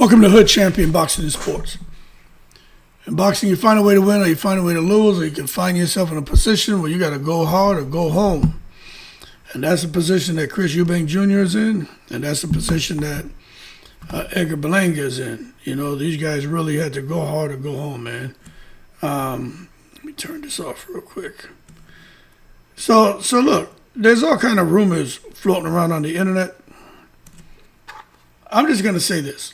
Welcome to Hood Champion Boxing and Sports. In boxing, you find a way to win or you find a way to lose, or you can find yourself in a position where you got to go hard or go home. And that's the position that Chris Eubank Jr. is in, and that's the position that Edgar Berlanga is in. You know, these guys really had to go hard or go home, man. Let me turn this off real quick. So look, there's all kind of rumors floating around on the internet. I'm just going to say this.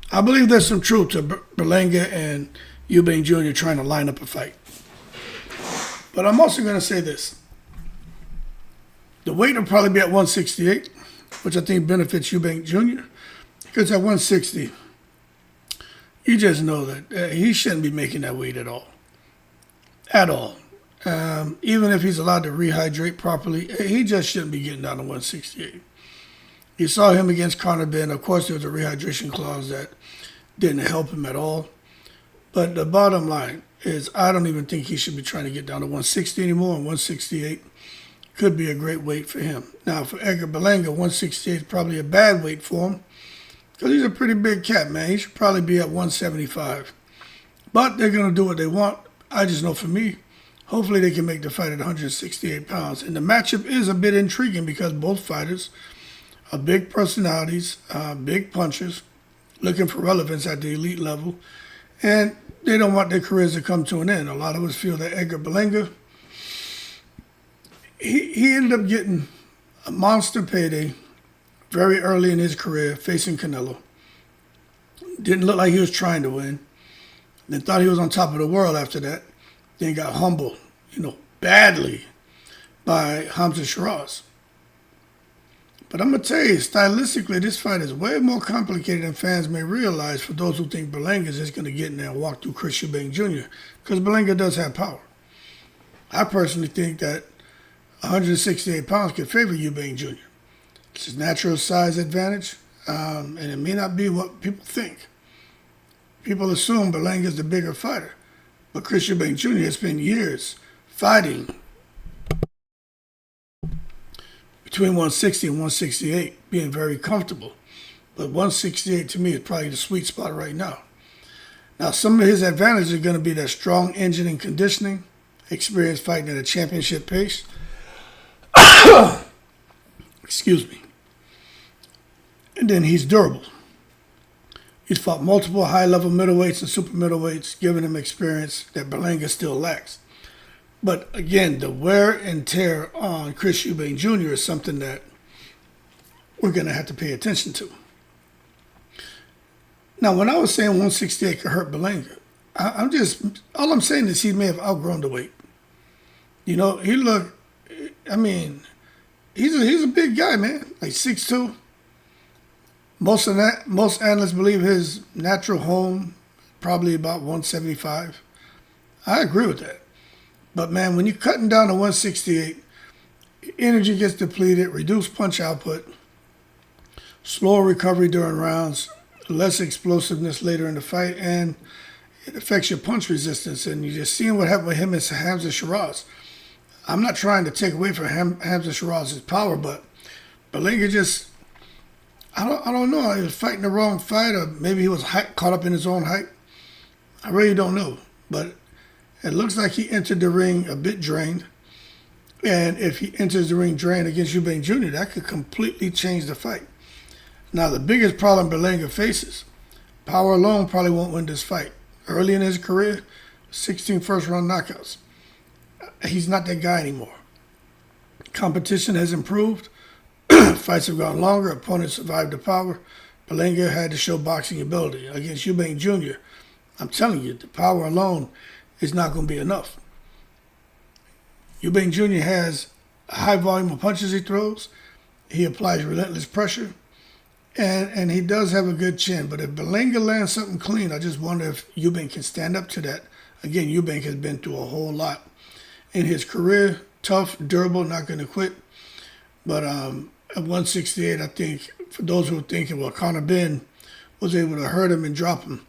I believe there's some truth to Berlanga and Eubank Jr. trying to line up a fight. But I'm also going to say this. The weight will probably be at 168, which I think benefits Eubank Jr. Because at 160, you just know that he shouldn't be making that weight at all. At all. Even if he's allowed to rehydrate properly, he just shouldn't be getting down to 168. You saw him against Conor Ben. Of course, there was a rehydration clause that didn't help him at all. But the bottom line is I don't even think he should be trying to get down to 160 anymore, and 168 could be a great weight for him. Now, for Edgar Berlanga, 168 is probably a bad weight for him because he's a pretty big cat, man. He should probably be at 175. But they're going to do what they want. I just know for me, hopefully they can make the fight at 168 pounds. And the matchup is a bit intriguing because both fighters are big personalities, big punchers, looking for relevance at the elite level, and they don't want their careers to come to an end. A lot of us feel that Edgar Berlanga, he ended up getting a monster payday very early in his career facing Canelo. Didn't look like he was trying to win. Then thought he was on top of the world after that. Then got humbled, badly by Hamza Shiraz. But I'm going to tell you, stylistically, this fight is way more complicated than fans may realize for those who think Berlanga is just going to get in there and walk through Chris Eubank Jr. Because Berlanga does have power. I personally think that 168 pounds could favor Eubank Jr. It's his natural size advantage, and it may not be what people think. People assume Berlanga is the bigger fighter. But Chris Eubank Jr. has spent years fighting between 160 and 168, being very comfortable. But 168 to me is probably the sweet spot right now. Now, some of his advantages are going to be that strong engine and conditioning, experience fighting at a championship pace. Excuse me. And then he's durable. He's fought multiple high-level middleweights and super middleweights, giving him experience that Berlanga still lacks. But again, the wear and tear on Chris Eubank Jr. is something that we're going to have to pay attention to. Now, when I was saying 168 could hurt Berlanga, all I'm saying is he may have outgrown the weight. He looked, he's a big guy, man, like 6'2". Most analysts believe his natural home probably about 175. I agree with that. But, man, when you're cutting down to 168, energy gets depleted, reduced punch output, slower recovery during rounds, less explosiveness later in the fight, and it affects your punch resistance. And you're just seeing what happened with him and Hamza Shiraz. I'm not trying to take away from Hamza Shiraz's power, but Berlanga just, I don't know. He was fighting the wrong fight, or maybe he was caught up in his own hype. I really don't know. But it looks like he entered the ring a bit drained. And if he enters the ring drained against Eubank Jr., that could completely change the fight. Now, the biggest problem Berlanga faces, power alone probably won't win this fight. Early in his career, 16 first-round knockouts. He's not that guy anymore. Competition has improved. Fights have gone longer. Opponents survived the power. Berlanga had to show boxing ability. Against Eubank Jr., I'm telling you, the power alone is not going to be enough. Eubank Jr. has a high volume of punches he throws. He applies relentless pressure. And he does have a good chin. But if Berlanga lands something clean, I just wonder if Eubank can stand up to that. Again, Eubank has been through a whole lot in his career. Tough, durable, not going to quit. But at 168, I think, for those who are thinking, well, Conor Ben was able to hurt him and drop him.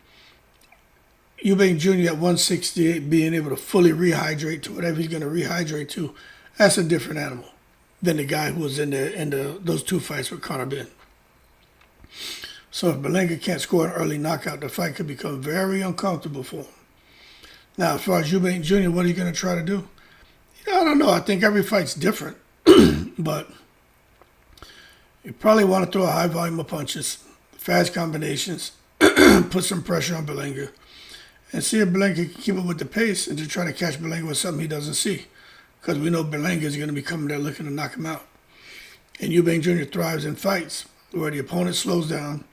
Eubank Jr. at 168 being able to fully rehydrate to whatever he's going to rehydrate to, that's a different animal than the guy who was in those two fights with Conor Ben. So if Berlanga can't score an early knockout, the fight could become very uncomfortable for him. Now, as far as Eubank Jr., what are you going to try to do? I don't know. I think every fight's different. But you probably want to throw a high volume of punches, fast combinations, put some pressure on Berlanga, and see if Berlanga can keep up with the pace and just try to catch Berlanga with something he doesn't see. Because we know Berlanga is going to be coming there looking to knock him out. And Eubank Jr. thrives in fights where the opponent slows down,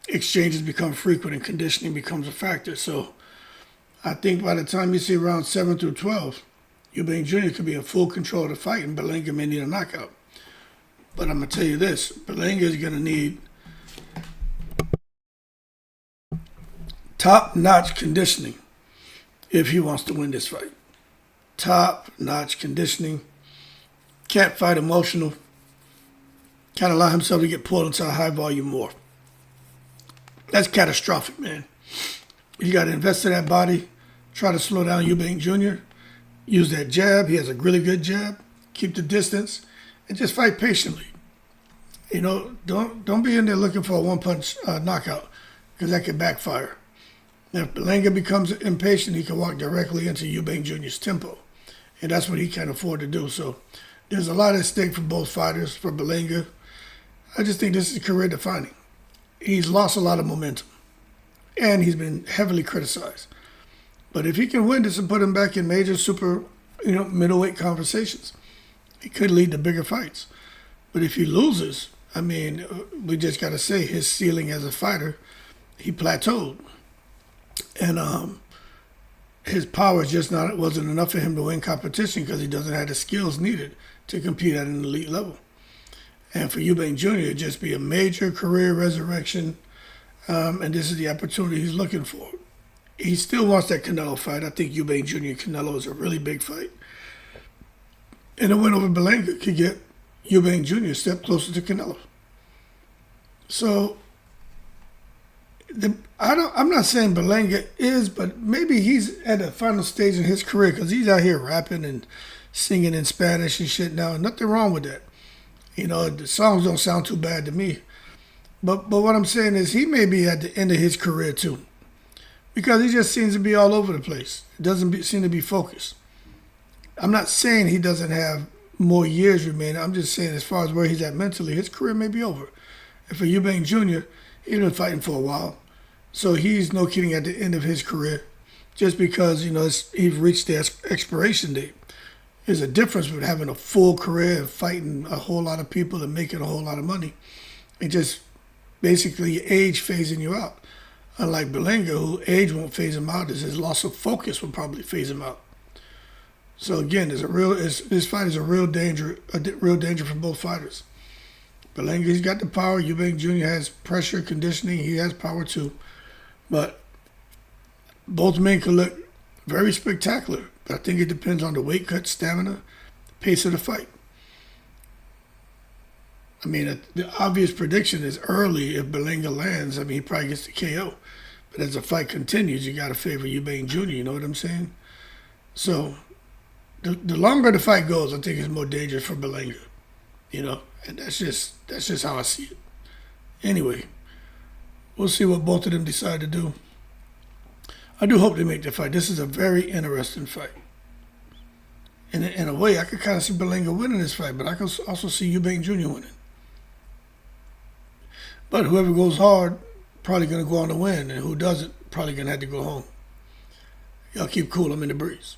exchanges become frequent, and conditioning becomes a factor. So I think by the time you see rounds 7 through 12, Eubank Jr. could be in full control of the fight, and Berlanga may need a knockout. But I'm going to tell you this, Berlanga is going to need top-notch conditioning if he wants to win this fight. Top-notch conditioning. Can't fight emotional. Can't allow himself to get pulled into a high-volume war. That's catastrophic, man. You got to invest in that body. Try to slow down Eubank Jr. Use that jab. He has a really good jab. Keep the distance. And just fight patiently. Don't be in there looking for a one-punch knockout, because that could backfire. If Berlanga becomes impatient, he can walk directly into Eubank Jr.'s tempo. And that's what he can't afford to do. So there's a lot at stake for both fighters. For Berlanga, I just think this is career defining. He's lost a lot of momentum. And he's been heavily criticized. But if he can win this and put him back in major middleweight conversations, it could lead to bigger fights. But if he loses, we just got to say his ceiling as a fighter, he plateaued. And his power wasn't enough for him to win competition because he doesn't have the skills needed to compete at an elite level. And for Eubank Jr., it'd just be a major career resurrection. And this is the opportunity he's looking for. He still wants that Canelo fight. I think Eubank Jr. and Canelo is a really big fight. And a win over Berlanga could get Eubank Jr. a step closer to Canelo. So I'm not saying Berlanga is, but maybe he's at a final stage in his career because he's out here rapping and singing in Spanish and shit now. Nothing wrong with that. The songs don't sound too bad to me. But what I'm saying is he may be at the end of his career too, because he just seems to be all over the place. It doesn't seem to be focused. I'm not saying he doesn't have more years remaining. I'm just saying as far as where he's at mentally, his career may be over. And for Eubank Jr., he's been fighting for a while. So he's no kidding at the end of his career just because, he's reached the expiration date. There's a difference with having a full career and fighting a whole lot of people and making a whole lot of money. It just basically age phasing you out. Unlike Berlanga, who age won't phase him out, his loss of focus will probably phase him out. So again, this fight is a real danger for both fighters. Berlanga, he's got the power. Eubank Jr. has pressure, conditioning. He has power too. But both men can look very spectacular. But I think it depends on the weight cut, stamina, pace of the fight. The obvious prediction is early if Berlanga lands. He probably gets the KO. But as the fight continues, you got to favor Eubank Jr., you know what I'm saying? So the longer the fight goes, I think it's more dangerous for Berlanga. And that's just how I see it. Anyway, we'll see what both of them decide to do. I do hope they make the fight. This is a very interesting fight. In a way, I could kind of see Berlanga winning this fight, but I can also see Eubank Jr. winning. But whoever goes hard, probably going to go on to win, and who doesn't, probably going to have to go home. Y'all keep cool. I'm in the breeze.